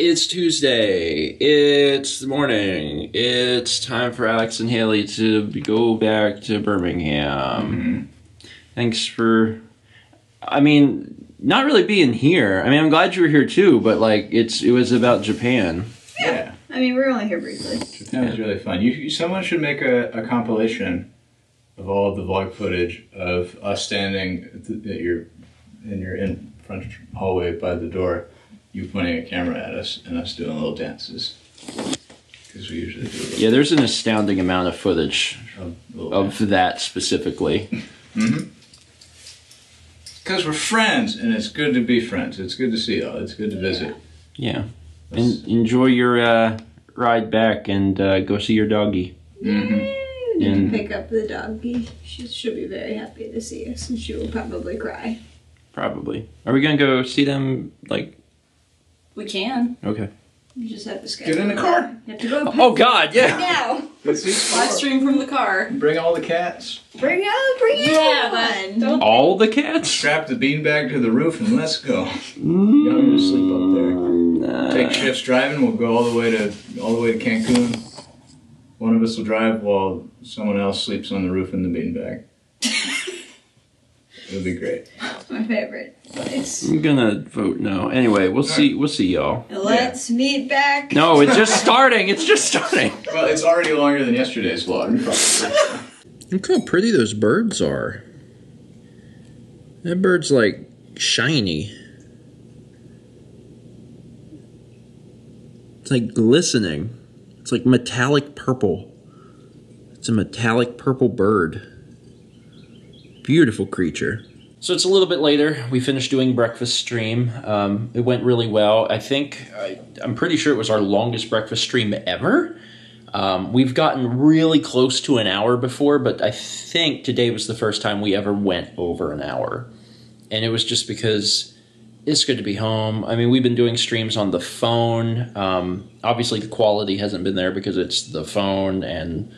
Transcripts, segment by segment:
It's Tuesday. It's the morning. It's time for Alex and Haley to go back to Birmingham. Thanks for, not really being here. I'm glad you were here too, but like it was about Japan. Yeah. We were only here briefly. Japan was really fun. Someone should make a compilation of all of the vlog footage of us standing in your front hallway by the door, you pointing a camera at us, and us doing little dances. Because we usually do. Yeah, there's an astounding amount of footage of that specifically. Because we're friends, and it's good to be friends. It's good to see y'all. It's good to visit. Yeah. And enjoy your ride back and go see your doggy. Yay! We need to pick up the doggy. She'll be very happy to see us, and she will probably cry. Probably. Are we gonna go see them, like... We can. Okay. You just have to schedule. Get in the car. You have to go. Oh God, yeah. Now. Live stream from the car. Bring all the cats. Bring on. All the cats? Strap the beanbag to the roof and let's go. Y'all gonna sleep up there. Take shifts driving. We'll go all the way to Cancun. One of us will drive while someone else sleeps on the roof in the beanbag. It'll be great. My favorite place. I'm gonna vote no. Anyway, we'll see y'all. Let's meet back. No, it's just starting. It's just starting. Well, it's already longer than yesterday's vlog. Look how pretty those birds are. That bird's like shiny. It's like glistening. It's like metallic purple. It's a metallic purple bird. Beautiful creature. So it's a little bit later. We finished doing breakfast stream. It went really well. I'm pretty sure it was our longest breakfast stream ever. We've gotten really close to an hour before, but I think today was the first time we ever went over an hour. And it was just because it's good to be home. We've been doing streams on the phone. Obviously the quality hasn't been there because it's the phone and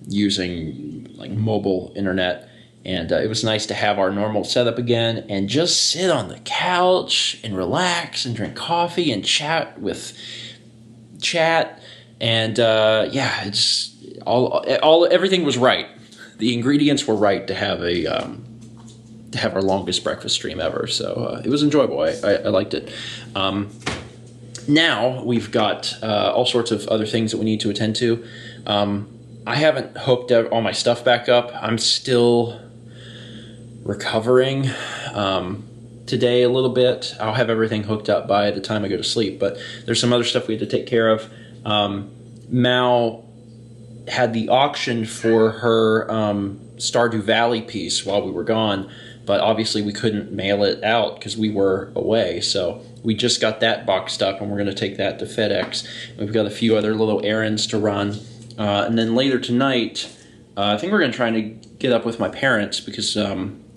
using like mobile internet. And it was nice to have our normal setup again and just sit on the couch and relax and drink coffee and chat. And yeah, it's everything was right. The ingredients were right to have our longest breakfast stream ever. So it was enjoyable. I liked it. Now we've got all sorts of other things that we need to attend to. I haven't hooked all my stuff back up. I'm still recovering today a little bit. I'll have everything hooked up by the time I go to sleep, but there's some other stuff we had to take care of. Mal had the auction for her Stardew Valley piece while we were gone, but obviously we couldn't mail it out because we were away, so we just got that boxed up and we're going to take that to FedEx. We've got a few other little errands to run, and then later tonight I think we're going to try to get up with my parents because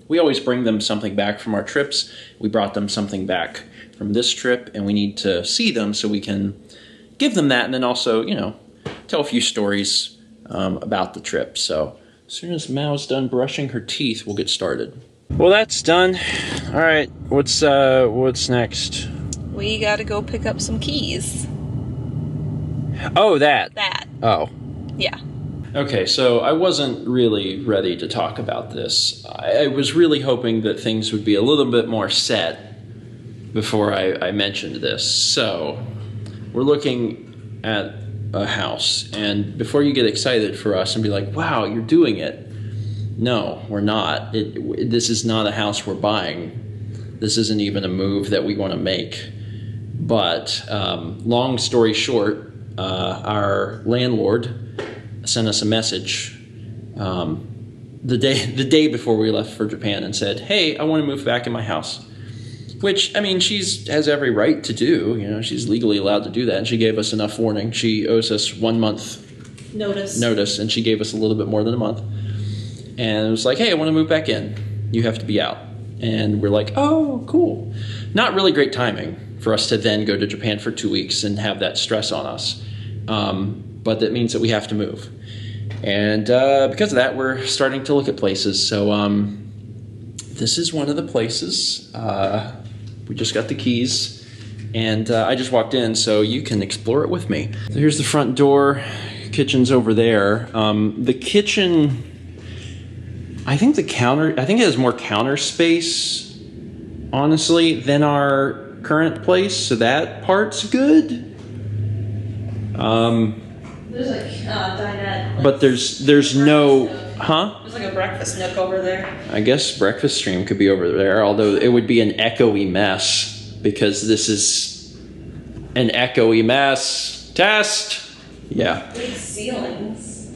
we always bring them something back from our trips. We brought them something back from this trip, and we need to see them so we can give them that and then also, tell a few stories about the trip. So as soon as Mao's done brushing her teeth, we'll get started. Well, that's done. All right, what's next? We gotta go pick up some keys. Oh, that. Oh. Yeah. Okay, so I wasn't really ready to talk about this. I was really hoping that things would be a little bit more set before I mentioned this. So, we're looking at a house, and before you get excited for us and be like, wow, you're doing it. No, we're not. This is not a house we're buying. This isn't even a move that we want to make. But, long story short, our landlord sent us a message the day before we left for Japan and said, hey, I want to move back in my house. Which, she has every right to do. She's legally allowed to do that, and she gave us enough warning. She owes us 1 month notice, and she gave us a little bit more than a month. And it was like, hey, I want to move back in. You have to be out. And we're like, oh, cool. Not really great timing for us to then go to Japan for 2 weeks and have that stress on us. But that means that we have to move. And because of that, we're starting to look at places. So this is one of the places. We just got the keys. And I just walked in, so you can explore it with me. So here's the front door. Kitchen's over there. The kitchen, I think it has more counter space, honestly, than our current place, so that part's good. There's like dinette. Like, but there's no, huh? There's like a breakfast nook over there. I guess breakfast stream could be over there, although it would be an echoey mess because this is an echoey mess. Test. Yeah. Big ceilings.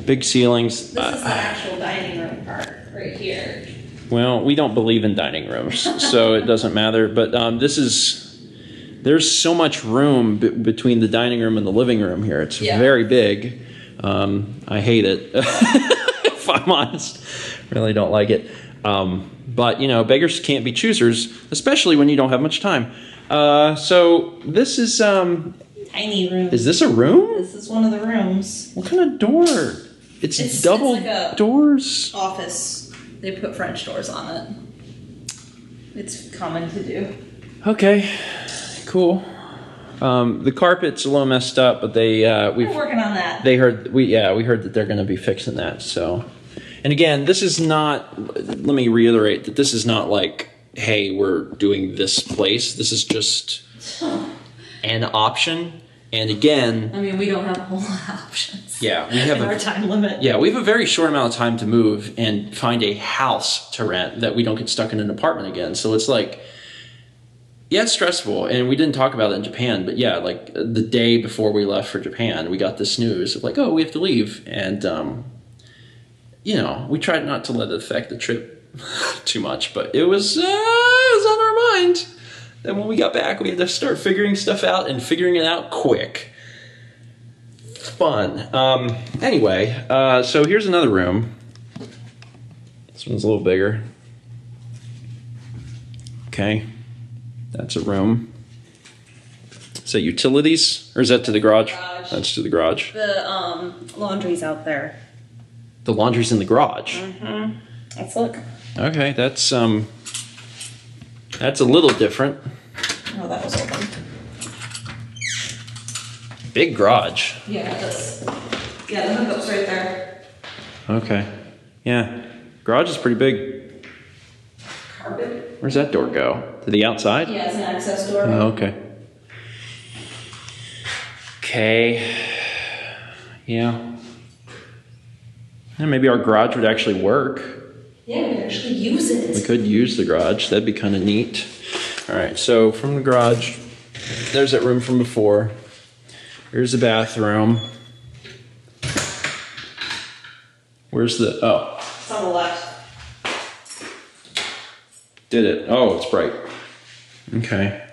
Big ceilings. This is the actual dining room part right here. Well, we don't believe in dining rooms, so it doesn't matter. But there's so much room between the dining room and the living room here. It's very big. I hate it, if I'm honest. Really don't like it. But, you know, beggars can't be choosers, especially when you don't have much time. So this is... tiny room. Is this a room? This is one of the rooms. What kind of door? It's double like a doors. Office. They put French doors on it. It's common to do. Okay, cool. The carpet's a little messed up, but we're working on that. We heard that they're going to be fixing that. So, and again, this is not. Let me reiterate that this is not like, hey, we're doing this place. This is just an option. And again, I mean, we don't have a whole lot of options. Yeah, we have our time limit. Yeah, we have a very short amount of time to move and find a house to rent that we don't get stuck in an apartment again. So it's like, yeah, it's stressful. And we didn't talk about it in Japan, but yeah, like the day before we left for Japan, we got this news of like, oh, we have to leave. And, you know, we tried not to let it affect the trip too much, but it was on our mind. And when we got back, we had to start figuring stuff out and figuring it out quick. Fun. Anyway, so here's another room. This one's a little bigger. Okay. That's a room. Is that utilities? Or is that to the garage? That's to the garage. The laundry's out there. The laundry's in the garage? Mm-hmm. Let's look. Okay, that's a little different. Oh, that was open. Big garage. Yeah, the hookup's right there. Okay. Yeah. Garage is pretty big. Carpet. Where's that door go? To the outside? Yeah, it's an access door. Oh, okay. Okay. Yeah. And maybe our garage would actually work. Yeah, we could actually use it. We could use the garage. That'd be kind of neat. All right, so from the garage, there's that room from before. Here's the bathroom. Where's the, oh. It's on the left. Did it? Oh, it's bright. Okay.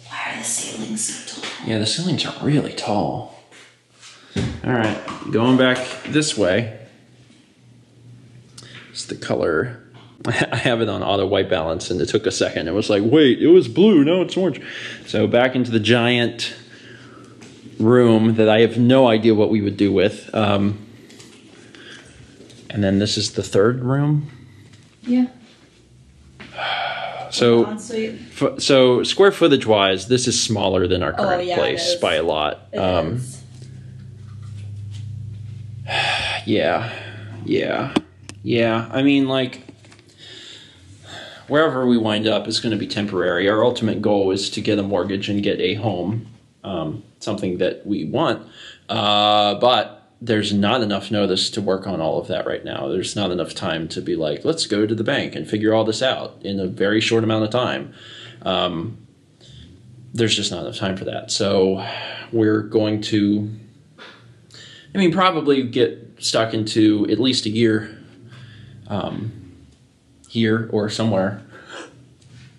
Why are the ceilings so tall? Yeah, the ceilings are really tall. All right, going back this way. It's the color. I have it on auto white balance and it took a second. It was like, wait, it was blue, no, it's orange. So back into the giant room that I have no idea what we would do with. And then this is the third room. Yeah. So square footage wise, this is smaller than our current place by a lot. It is. Yeah. I mean, like, wherever we wind up is going to be temporary. Our ultimate goal is to get a mortgage and get a home, something that we want. But there's not enough notice to work on all of that right now. There's not enough time to be like, let's go to the bank and figure all this out in a very short amount of time. There's just not enough time for that. So we're going to, probably get stuck into at least a year here or somewhere.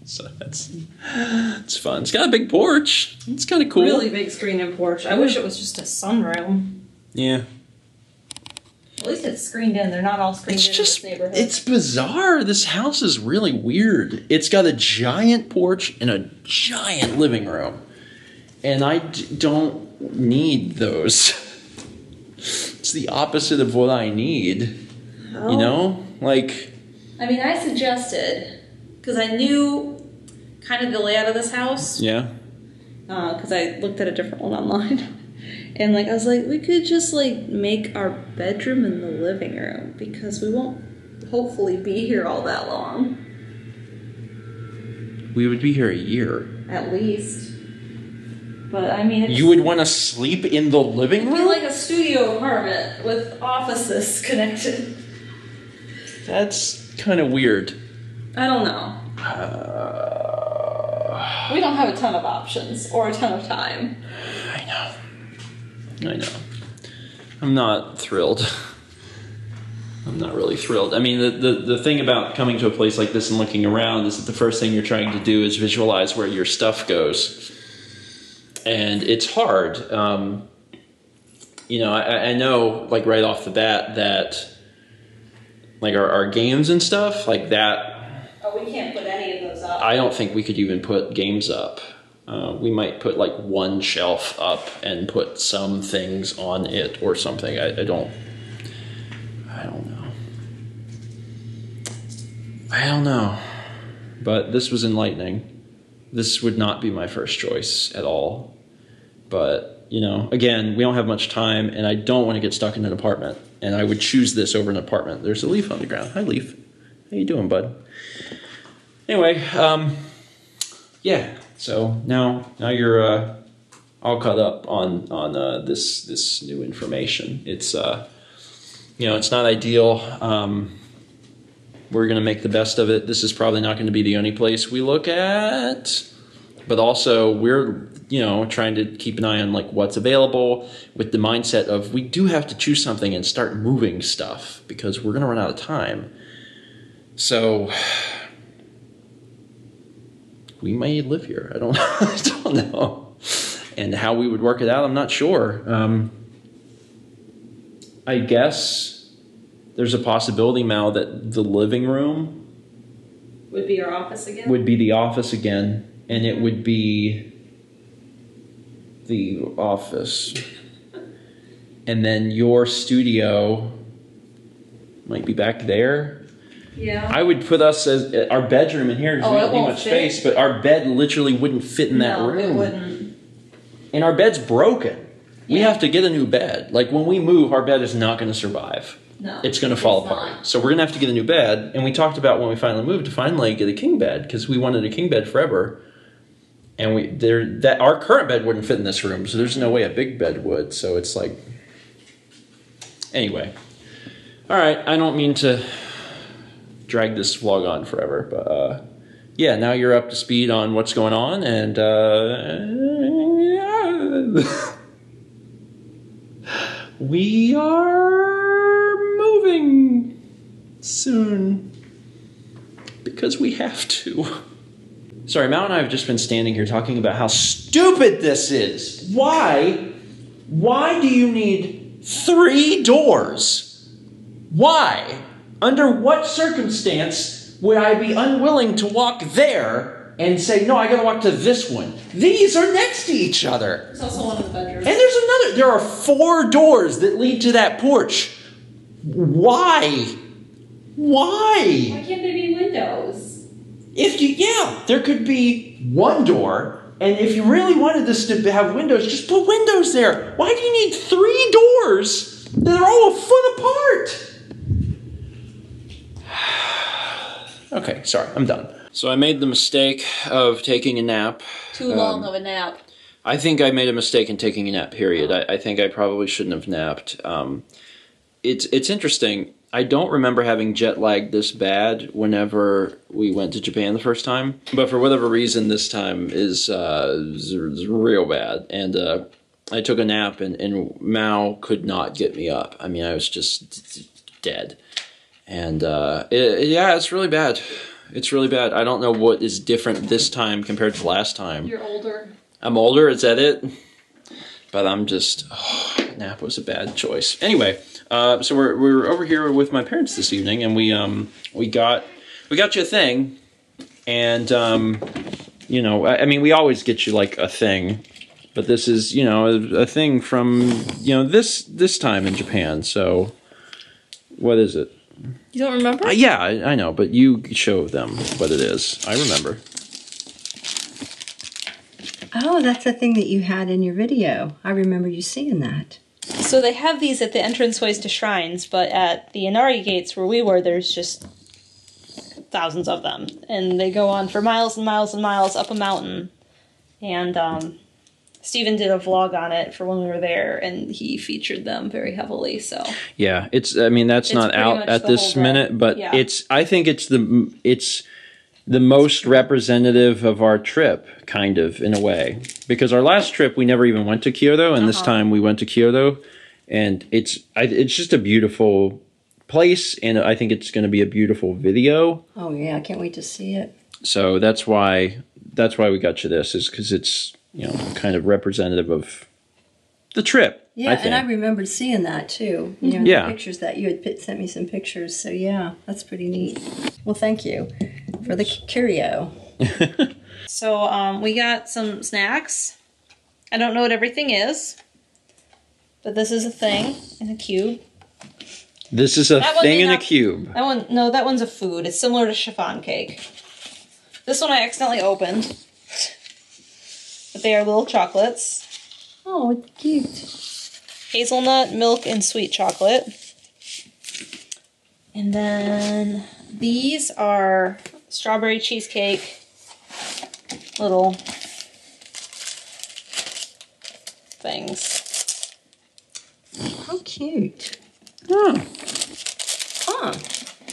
So it's fun. It's got a big porch. It's kind of cool. Really big screen and porch. I wish it was just a sunroom. Yeah. At least it's screened in. They're not all screened in this neighborhood. It's bizarre. This house is really weird. It's got a giant porch and a giant living room. And I don't need those. It's the opposite of what I need. Oh. You know? Like... I suggested, because I knew kind of the layout of this house. Yeah. Because I looked at a different one online. And like I was like, we could just like make our bedroom in the living room because we won't hopefully be here all that long. We would be here a year. At least. But I mean, you would want to sleep in the living room? It'd be like a studio apartment with offices connected. That's kind of weird. I don't know. We don't have a ton of options or a ton of time. I know. I'm not thrilled. I'm not really thrilled. I mean, the thing about coming to a place like this and looking around is that the first thing you're trying to do is visualize where your stuff goes. And it's hard. You know, I know, like, right off the bat that, like, our games and stuff, like that... Oh, we can't put any of those up. I don't think we could even put games up. We might put, like, one shelf up and put some things on it or something. I don't know. But this was enlightening. This would not be my first choice at all. But, you know, again, we don't have much time, and I don't want to get stuck in an apartment. And I would choose this over an apartment. There's a leaf on the ground. Hi, Leaf. How you doing, bud? Anyway, yeah. So now you're all caught up on this new information. It's you know, it's not ideal. We're gonna make the best of it. This is probably not going to be the only place we look at, but also we're, you know, trying to keep an eye on like what's available with the mindset of we do have to choose something and start moving stuff because we're gonna run out of time. So we may live here. I don't know. And how we would work it out, I'm not sure. I guess there's a possibility, Mal, that the living room would be our office again? Would be the office again. And it would be the office. And then your studio might be back there. Yeah. I would put us as our bedroom in here because we don't need much space, but our bed literally wouldn't fit in that room. It wouldn't. And our bed's broken. We have to get a new bed. Like when we move, our bed is not going to survive. No. It's going to fall apart. Not. So we're going to have to get a new bed. And we talked about when we finally moved to finally get a king bed because we wanted a king bed forever. And our current bed wouldn't fit in this room, so there's no way a big bed would. So it's like, anyway. All right, I don't mean to drag this vlog on forever, but yeah, now you're up to speed on what's going on, and we are moving soon because we have to. Sorry, Mal and I have just been standing here talking about how stupid this is. Why do you need 3 doors? Why? Under what circumstance would I be unwilling to walk there and say, no, I gotta walk to this one? These are next to each other. There's also one in the bedroom. And there's another. There are 4 doors that lead to that porch. Why? Why can't there be windows? There could be 1 door, and if you really wanted this to have windows, just put windows there. Why do you need 3 doors that are all a foot apart? Okay, sorry, I'm done. So I made the mistake of taking a nap. Too long of a nap. I think I made a mistake in taking a nap, period. I think I probably shouldn't have napped. It's interesting. I don't remember having jet lag this bad whenever we went to Japan the first time. But for whatever reason, this time is real bad. And I took a nap, and Mao could not get me up. I mean, I was just dead. And yeah, it's really bad. It's really bad. I don't know what is different this time compared to last time. You're older. I'm older, is that it? But I'm just, nap was a bad choice. Anyway, so we're over here with my parents this evening, and we got you a thing, and you know, I mean, we always get you like a thing, but this is, you know, a thing from, you know, this time in Japan. So, what is it? You don't remember? Yeah, I know, but you show them what it is. I remember. Oh, that's the thing that you had in your video. I remember you seeing that. So they have these at the entranceways to shrines, but at the Inari gates where we were, there's just thousands of them. And they go on for miles and miles and miles up a mountain. And Steven did a vlog on it for when we were there, and he featured them very heavily. So yeah, I mean, that's not out at this minute, but yeah. I think it's the most representative of our trip, kind of, in a way. Because our last trip, we never even went to Kyoto, and this time we went to Kyoto. And it's just a beautiful place, and I think it's going to be a beautiful video. Oh, yeah, I can't wait to see it. So that's why we got you this, is because it's, you know, kind of representative of the trip. Yeah, and I remembered seeing that, too. You know, yeah. The pictures that you had sent me some pictures. So, yeah, that's pretty neat. Well, thank you for the curio. So we got some snacks. I don't know what everything is, but this is a thing in a cube. This is a thing in a cube. That one's a food. It's similar to chiffon cake. This one I accidentally opened. But they are little chocolates. Oh, it's cute. Hazelnut, milk, and sweet chocolate. And then these are strawberry cheesecake little things. How cute. Huh. Huh.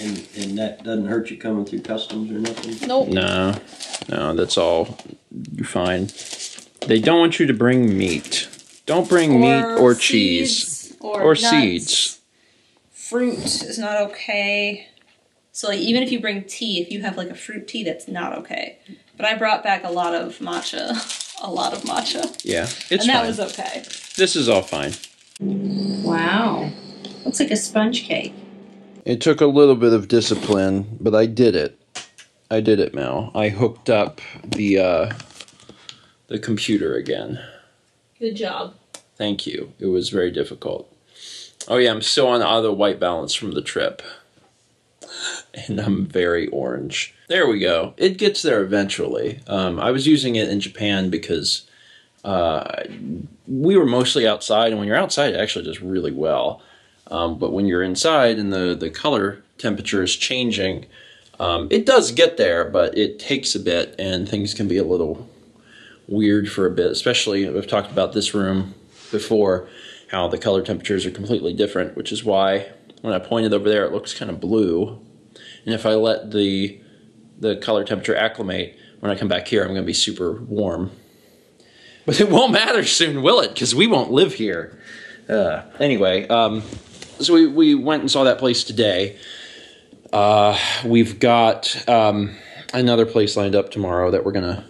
And that doesn't hurt you coming through customs or nothing? Nope. No, that's all fine. They don't want you to bring meat. Don't bring meat or cheese. Or seeds. Fruit is not okay. So like, even if you bring tea, if you have like a fruit tea, that's not okay. But I brought back a lot of matcha. Yeah, it's and that fine. was okay. This is all fine. Wow. Looks like a sponge cake. It took a little bit of discipline, but I did it. I did it, Mel. I hooked up the computer again. Good job. Thank you. It was very difficult. Oh yeah, I'm still on auto white balance from the trip. And I'm very orange. There we go. It gets there eventually. I was using it in Japan because we were mostly outside, and when you're outside, it actually does really well. But when you're inside and the color temperature is changing, it does get there, but it takes a bit, and things can be a little weird for a bit. Especially, we've talked about this room before, how the color temperatures are completely different, which is why when I pointed over there, it looks kind of blue. And if I let the color temperature acclimate, when I come back here, I'm going to be super warm. But it won't matter soon, will it? Because we won't live here. Anyway, so we went and saw that place today. We've got another place lined up tomorrow that we're gonna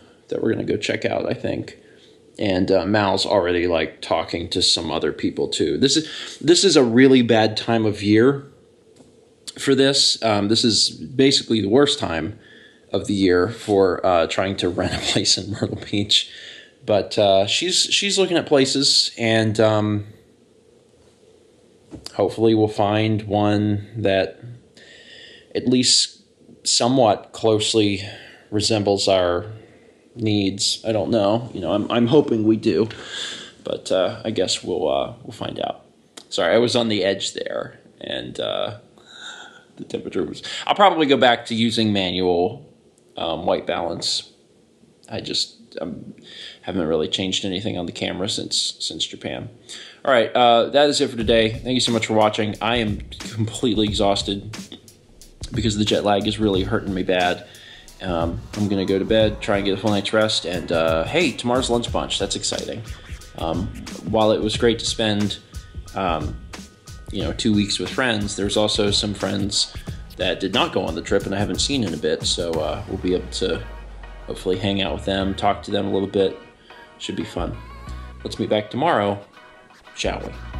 go check out, I think. And Mal's already like talking to some other people too. This is a really bad time of year for this. This is basically the worst time of the year for trying to rent a place in Myrtle Beach. But she's looking at places, and hopefully we'll find one that at least somewhat closely resembles our needs. I don't know. You know, I'm hoping we do, but I guess we'll find out. Sorry, I was on the edge there, and the temperature was. I'll probably go back to using manual white balance. I just haven't really changed anything on the camera since Japan. All right, that is it for today. Thank you so much for watching. I am completely exhausted because the jet lag is really hurting me bad. I'm going to go to bed, try and get a full night's rest, and hey, tomorrow's lunch bunch. That's exciting. While it was great to spend 2 weeks with friends, there's also some friends that did not go on the trip and I haven't seen in a bit, so we'll be able to hopefully hang out with them, talk to them a little bit. Should be fun. Let's meet back tomorrow, shall we?